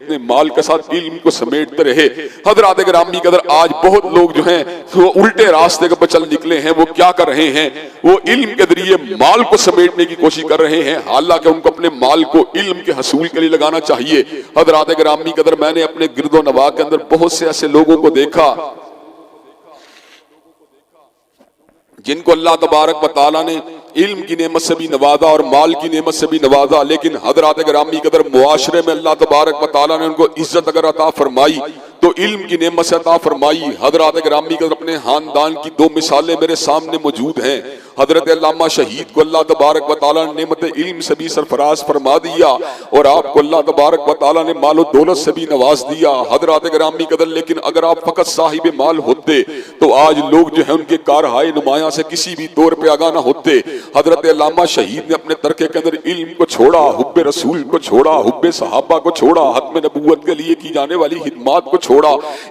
اپنے مال کے ساتھ علم کو سمیٹتے رہے۔ حضرات گرامی قدر آج بہت لوگ جو ہیں وہ الٹے راستے پر چل نکلے ہیں۔ وہ کیا کر رہے ہیں؟ وہ علم کے ذریعے مال کو سمیٹنے کی کوشش کر رہے ہیں، حالانکہ ان کو اپنے مال کو علم کے حصول کے لیے لگانا چاہیے۔ حضرات گرامی قدر میں نے اپنے گرد و نواح کے اندر بہت سے ایسے لوگوں کو دیکھا جن کو اللہ تبارک و تعالیٰ نے علم کی نعمت سے بھی نوازا اور مال کی نعمت سے بھی نوازا، لیکن حضرات گرامی قدر معاشرے میں اللہ تبارک و تعالیٰ نے ان کو عزت اگر عطا فرمائی تو علم کی نعمت سے عطا فرمائی۔ حضرات گرامی قدر اپنے خاندان کی دو مثالیں میرے سامنے موجود ہیں۔ حضرت علامہ شہید کو اللہ تبارک و تعالیٰ نے نعمت علم سے بھی سرفراز فرما دیا اور آپ کو اللہ تبارک و تعالیٰ نے مال و دولت سے بھی نواز دیا۔ حضرات گرامی قدر لیکن اگر آپ فقط صاحب مال ہوتے تو آج لوگ جو ہیں ان کے کارہائے نمایاں سے کسی بھی طور پہ آگاہ نہ ہوتے۔ حضرت علامہ شہید نے اپنے ترکے کے اندر علم کو چھوڑا، حب رسول کو چھوڑا، حب صحابہ کو چھوڑا، ختم نبوت کے لیے کی جانے والی خدمات کو چھوڑا،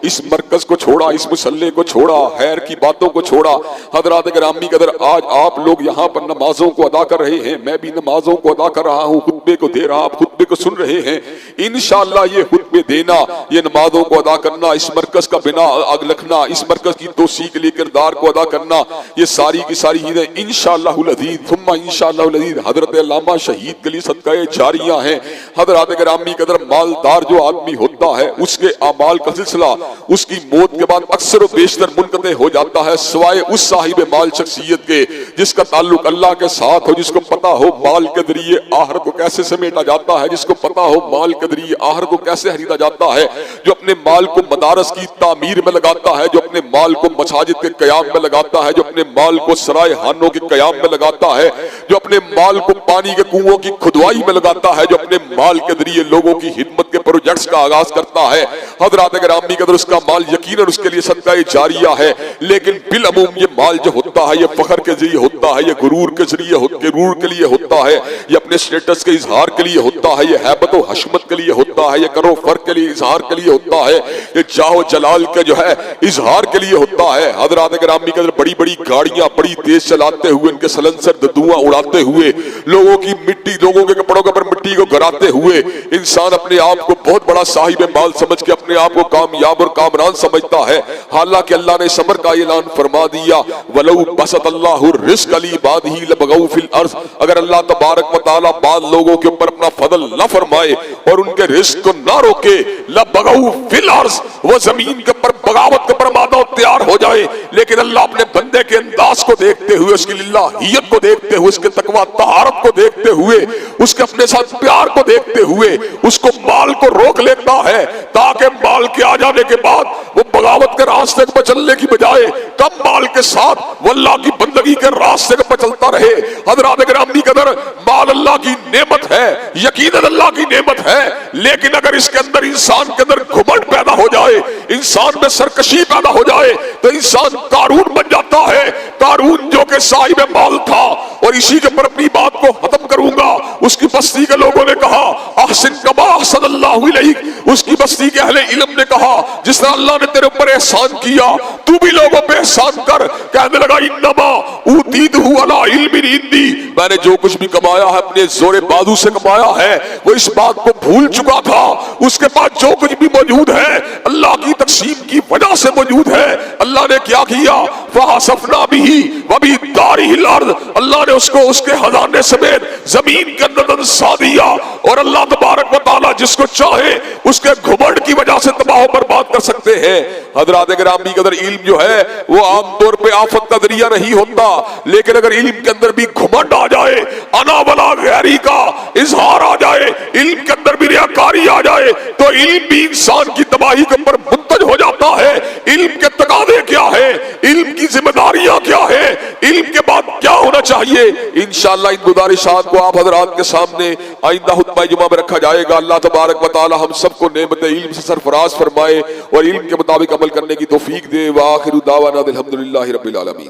اس مرکز کو چھوڑا، اس مصلے کو چھوڑا، خیر کی باتوں کو چھوڑا۔ حضرات گرامی قدر آج آپ لوگ یہاں پر نمازوں کو ادا کر رہے ہیں، میں بھی نمازوں کو ادا کر رہا ہوں، خطبے کو دے رہا، آپ خطبے کو سن رہے ہیں۔ انشاءاللہ یہ خطبے دینا، یہ نمازوں کو ادا کرنا، اس مرکز کا بنا لکھنا، اس مرکز کی توسیع کے لیے کردار کو ادا کرنا، یہ ساری کی ساری چیزیں انشاءاللہ العزیز ثم انشاءاللہ العزیز حضرت علامہ شہید کے لیے صدقہ جاریہ ہیں۔ حضرات گرامی قدر مالدار جو آدمی ہوتا ہے اس کے اعمال کا سلسلہ اس کی موت کے بعد اکثر و بیشتر منقطع ہو جاتا ہے، سوائے اس صاحب مال شخصیت کے جس کا تعلق اللہ کے ساتھ ہو، جس کو پتا ہو مال کے ذریعے آخرت کو کیسے سمیٹا جاتا ہے، جس کو پتا ہو مال کے ذریعے آخرت کو کیسے خریدا جاتا ہے، جو اپنے مال کو مدارس کی تعمیر میں لگاتا ہے، جو اپنے مال کو مساجد کے قیام میں لگاتا ہے، جو اپنے مال کو سرائے خانوں کے قیام میں لگاتا ہے، جو اپنے مال کو پانی کے کنووں کی کھدوائی میں لگاتا ہے، جو اپنے مال کے ذریعے لوگوں کی خدمت کے پروجیکٹس کا آغاز کرتا ہے۔ حضرات گرامی قدر اس کا مال یقیناً اس کے لیے صدقہ جاریہ ہے، لیکن بالعموم یہ مال جو ہوتا ہے یہ فخر کے ذریعے ہوتا ہے، یہ غرور کے ذریعے غرور کے لیے ہوتا ہے، یہ اپنے سٹیٹس کے اظہار کے لیے ہوتا ہے، یہ ہیبت و حشمت کے لیے ہوتا ہے، یہ کرو فر کے لیے اظہار کے لیے ہوتا ہے، یہ جاہ و جلال کے جو ہے اظہار کے لیے ہوتا ہے۔ حضرات گرامی قدر بڑی بڑی گاڑیاں بڑی تیز چلاتے ہوئے، ان کے سلنسر دھواں اڑاتے ہوئے، لوگوں کی مٹی، لوگوں کے کپڑوں کے اوپر مٹی کو گراتے ہوئے انسان اپنے آپ کو بہت بڑا صاحب مال سمجھ کے اپنے آپ کو کامیاب اور کامران سمجھتا ہے، حالانکہ اللہ نے صبر کا اعلان فرما دیا وَلَوْ بَسَطَ اللَّهُ الرِّزْقَ لِعِبَادِهِ لَبَغَوْا فِي الْأَرْضِ۔ اگر اللہ تبارک و تعالیٰ بعض لوگوں کے اوپر اپنا فضل نہ فرمائے اور ان کے رزق کو نہ روکے، لَبَغَوْا فِي الْأَرْضِ، وہ زمین کے اوپر بغاوت کے اوپر مادہ تیار ہو جائے، لیکن اللہ اپنے بندے کے انداز کو دیکھتے ہوئے، اس کی للہیت کو دیکھتے ہوئے، اس کے تقویٰ طہارت کو دیکھتے ہوئے، اس کے اپنے ساتھ پیار کو دیکھتے ہوئے اس کو مال کو روک لیتا ہے، تاکہ مال کے آ جانے کے بعد وہ بغاوت کے راستے پر چلنے کی بجائے کم مال کے ساتھ وہ اللہ کی بندگی کے راستے پر چلتا رہے۔ حضرات گرامی قدر مال اللہ کی نعمت ہے، یقیناً اللہ کی نعمت ہے، لیکن اگر اس کے اندر انسان کے اندر گھمنڈ پیدا ہو جائے، انسان میں سرکشی پیدا ہو جائے تو انسان قارون بن جاتا ہے۔ قارون جو کہ صاحب مال تھا، اور اسی کے پر اپنی بات کو ختم کروں گا، اس کی بستی کے لوگوں نے کہا احسن کما احسن اللہ الیک، اس کی بستی کے اہل علم نے کہا جس طرح اللہ نے تیرے اوپر احسان کیا تو بھی لوگوں پہ احسان کر۔ کہنے لگا انما اوتیتہ علی علم عندی، میں نے جو کچھ بھی کمایا ہے اپنے زور بازو سے کمایا ہے، وہ اس بات کو بھول چکا تھا، اس کے پاس جو کچھ بھی موجود ہے اللہ کی تقسیم کی وجہ سے موجود ہے۔ اللہ نے کیا کیا؟ فخسفنا بہ وبدارہ الارض، اللہ نے اس کو اس کے خزانے سمیت زمین کے اندر دنسا دیا، اور اللہ تبارک و تعالیٰ جس کو چاہے اس کے گھمنڈ کی وجہ سے تباہ و برباد کر سکتے ہیں۔ حضرات گرامی قدر علم جو ہے وہ عام طور پہ آفت کا ذریعہ نہیں ہوتا، لیکن اگر علم کے اندر بھی گھمنڈ آ جائے، انا ولا غیری کا اظہار آ جائے، علم کے اندر بھی ریاکاری آ جائے، تو علم بھی انسان کی تباہی کے اوپر منتج ہو جاتا ہے۔ علم کے تقاضے کیا ہے، علم کی ذمہ داریاں کیا ہے، علم کے بعد کیا ہونا چاہیے، انشاءاللہ ان گزارشات کو آپ حضرات کے سامنے آئندہ خطبہ جمعہ میں رکھا جائے گا۔ اللہ تبارک و تعالی ہم سب کو نعمت علم سے سرفراز فرمائے اور علم کے مطابق عمل کرنے کی توفیق دے۔ وآخر دعوانا الحمدللہ رب العالمین۔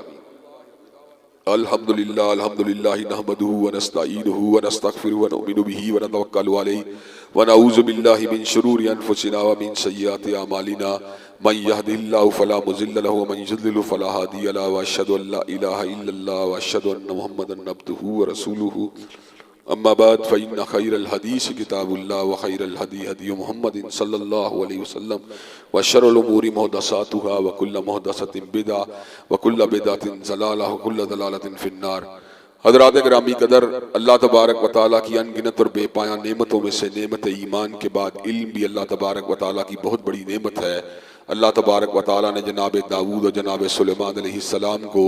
الحمدللہ نحمده ونستعینه ونستغفره ونؤمن به ونتوکل علیہ ونعوذ باللہ من شرور انفسنا ومن سیئات اعمالنا، من يهد الله فلا مضل له ومن يضلل فلا هادي له، واشهد ان لا اله الا الله واشهد ان محمدا عبده ورسوله۔ اما بعد فإن خير الحديث كتاب الله وخير الهدي هدي محمد صلى الله عليه وسلم وشر الأمور محدثاتها وكل محدثة بدعة وكل بدعة ضلالة وكل ضلالة في النار۔ حضرات گرامی قدر، اللہ تبارک و تعالیٰ کی ان گنت اور بے پایاں نعمتوں میں سے نعمت ایمان کے بعد علم بھی اللہ تبارک و تعالیٰ کی بہت بڑی نعمت ہے۔ اللہ تبارک و تعالیٰ نے جناب داؤد اور جناب سلیمان علیہ السلام کو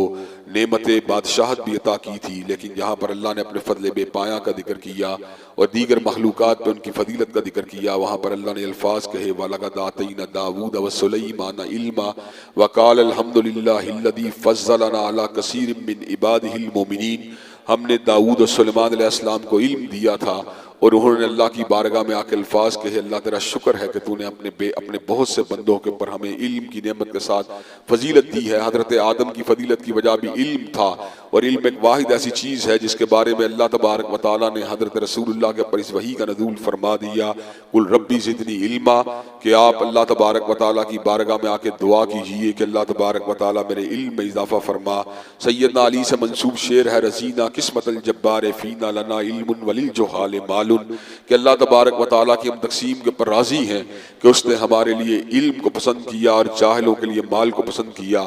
نعمت بادشاہت بھی عطا کی تھی، لیکن یہاں پر اللہ نے اپنے فضل بے پایاں کا ذکر کیا اور دیگر مخلوقات پہ ان کی فضیلت کا ذکر کیا۔ وہاں پر اللہ نے الفاظ کہے وَلَقَدْ آتَيْنَا دَاوُودَ وَسُلَيْمَانَ عِلْمًا وَقَالَ الْحَمْدُ لِلَّهِ الَّذِي فَضَّلَنَا عَلَى كَثِيرٍ مِّنْ عِبَادِهِ الْمُؤْمِنِينَ۔ ہم نے داؤد اور سلیمان علیہ السلام کو علم دیا تھا اور انہوں نے اللہ کی بارگاہ میں آ کے الفاظ کہے اللہ تیرا شکر ہے کہ تو نے اپنے بہت سے بندوں کے اوپر ہمیں علم کی نعمت کے ساتھ فضیلت دی ہے۔ حضرت آدم کی فضیلت کی وجہ بھی علم تھا، اور علم ایک واحد ایسی چیز ہے جس کے بارے میں اللہ تبارک و تعالیٰ نے حضرت رسول اللہ کے اوپر اس وحی کا نزول فرما دیا، قل ربی زدنی علما، کہ آپ اللہ تبارک و تعالیٰ کی بارگاہ میں آ کے دعا کیجئے کہ اللہ تبارک و تعالیٰ میرے علم میں اضافہ فرما۔ سیدنا علی سے منسوب شعر ہے رزینہ قسمت الجبار فینا لنا علم وللجہال مال، کہ اللہ تبارک و تعالیٰ کی ہم تقسیم کے پر راضی ہیں کہ اس نے ہمارے لیے علم کو پسند کیا اور جاہلوں کے لیے مال کو پسند کیا۔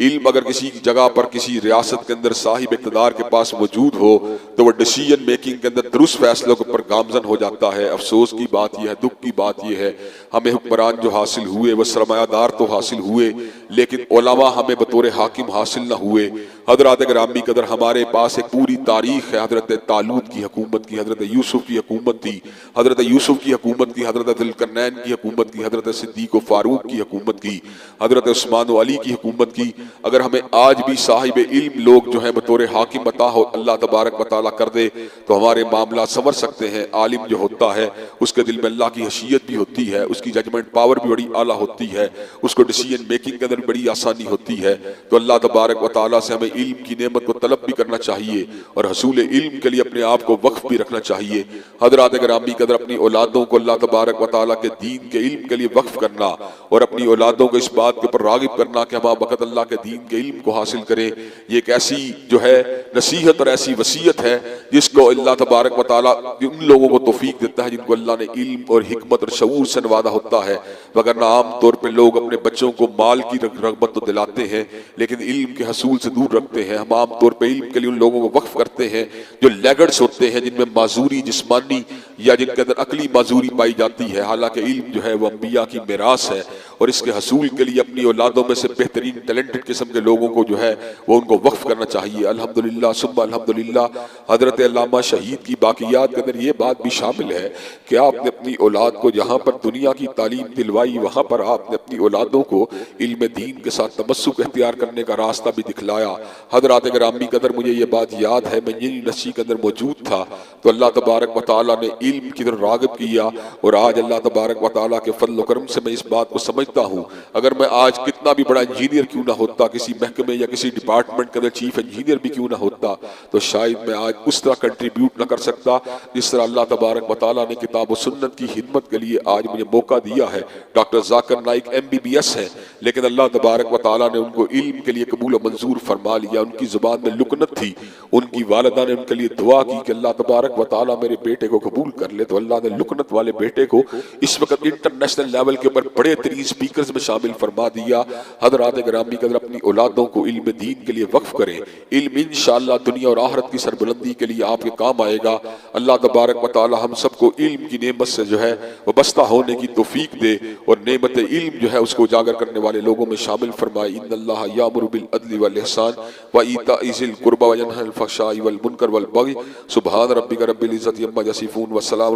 علم اگر کسی جگہ پر کسی ریاست کے اندر صاحب اقتدار کے پاس موجود ہو تو وہ ڈیسیجن میکنگ کے اندر درست فیصلوں کے اوپر گامزن ہو جاتا ہے۔ افسوس کی بات یہ ہے، دکھ کی بات یہ ہے، ہمیں حکمران جو حاصل ہوئے وہ سرمایہ دار تو حاصل ہوئے لیکن علماء ہمیں بطور حاکم حاصل نہ ہوئے۔ حضرات گرامی قدر، ہمارے پاس ایک پوری تاریخ ہے حضرت طالوت کی حکومت کی، حضرت یوسف کی حکومت تھی، حضرت یوسف کی حکومت کی، حضرت ذوالقرنین کی حکومت کی، حضرت صدیق و فاروق کی حکومت کی، حضرت عثمان و علی کی حکومت کی۔ اگر ہمیں آج بھی صاحب علم لوگ جو ہیں بطور حاکم عطا ہو اللہ تبارک و تعالیٰ کر دے تو ہمارے معاملات سنور سکتے ہیں۔ عالم جو ہوتا ہے اس کے دل میں اللہ کی حیثیت بھی ہوتی ہے، اس کی ججمنٹ پاور بھی بڑی اعلیٰ ہوتی ہے، اس کو ڈیسیجن میکنگ کے اندر بڑی آسانی ہوتی ہے۔ تو اللہ تبارک و تعالیٰ سے ہمیں علم کی نعمت کو طلب بھی کرنا چاہیے اور حصول علم کے لیے اپنے آپ کو وقف بھی رکھنا چاہیے۔ حضرات گرامی قدر، اپنی اولادوں کو اللہ تبارک و تعالیٰ کے دین کے علم کے لیے وقف کرنا اور اپنی اولادوں کو اس بات کے اوپر راغب کرنا کہ ہم وقت اللہ کے دین کے علم کو حاصل کریں، یہ ایک ایسی جو ہے نصیحت اور ایسی وصیت ہے جس کو اللہ تبارک و تعالیٰ ان لوگوں کو توفیق دیتا ہے جن کو اللہ نے علم اور حکمت اور شعور سے نوازا ہوتا ہے۔ وگرنہ عام طور پہ لوگ اپنے بچوں کو مال کی رغبت تو دلاتے ہیں لیکن علم کے حصول سے دور رکھتے ہیں۔ ہم عام طور پہ علم کے لیے ان لوگوں کو وقف کرتے ہیں جو لیگرڈز ہوتے ہیں، جن میں معذوری جسمانی یا جن کے اندر عقلی معذوری پائی جاتی ہے، حالانکہ علم جو ہے وہ انبیاء کی میراث ہے اور اس کے حصول کے لیے اپنی اولادوں میں سے بہترین ٹیلنٹڈ قسم کے لوگوں کو جو ہے وہ ان کو وقف کرنا چاہیے۔ الحمدللہ ثم الحمدللہ، حضرت علامہ شہید کی باقیات کے اندر یہ بات بھی شامل ہے کہ آپ نے اپنی اولاد کو جہاں پر دنیا کی تعلیم دلوائی وہاں پر آپ نے اپنی اولادوں کو علم دین کے ساتھ تمسک اختیار کرنے کا راستہ بھی دکھلایا۔ حضرات گرامی قدر، مجھے یہ بات یاد ہے میں یونیورسٹی کے اندر موجود تھا تو اللہ تبارک و تعالیٰ نے علم کی طرف راغب کیا اور آج اللہ تبارک و تعالیٰ کے فضل و کرم سے میں اس بات کو سمجھتا ہوں اگر میں آج کتنا بھی بڑا انجینئر کیوں نہ ہوتا، کسی محکمے یا کسی ڈپارٹمنٹ کے اندر چیف انجینئر بھی کیوں نہ ہوتا، تو شاید میں آج اس طرح کنٹریبیوٹ نہ کر سکتا جس طرح اللہ تبارک و تعالیٰ نے کتاب و سنت کی خدمت کے لیے آج مجھے موقع دیا ہے۔ ڈاکٹر ذاکر نائک MBBS ہے لیکن اللہ تبارک و تعالیٰ نے ان کو علم کے لیے قبول و منظور فرما لیا۔ ان کی زبان میں لکنت تھی، ان کی والدہ نے ان کے لیے دعا کی کہ اللہ تبارک و تعالیٰ میرے بیٹے کو قبول کر لے، تو اللہ نے لکنت والے بیٹے کو اس وقت انٹرنیشنل لیول کے اوپر بڑے ترین سپیکرز میں شامل فرما دیا۔ حضرات گرامی قدر، اپنی اولادوں کو علم دین کے لیے وقف کریں۔ علم انشاءاللہ دنیا اور آخرت کی سربلندی کے لیے آپ کے کام آئے گا۔ اللہ تبارک و تعالیٰ ہم سب کو علم کی نعمت سے جو ہے وابستہ ہونے کی توفیق دے اور نعمت علم جو ہے اس کو اجاگر کرنے والے لوگوں میں شامل فرمائے۔ ان اللہ یامر بالعدل والاحسان وایتاء ذی القربى وینہی عن الفحشاء والمنکر والبغی۔ سبحان ربک رب العزۃ عما یصفون وسلام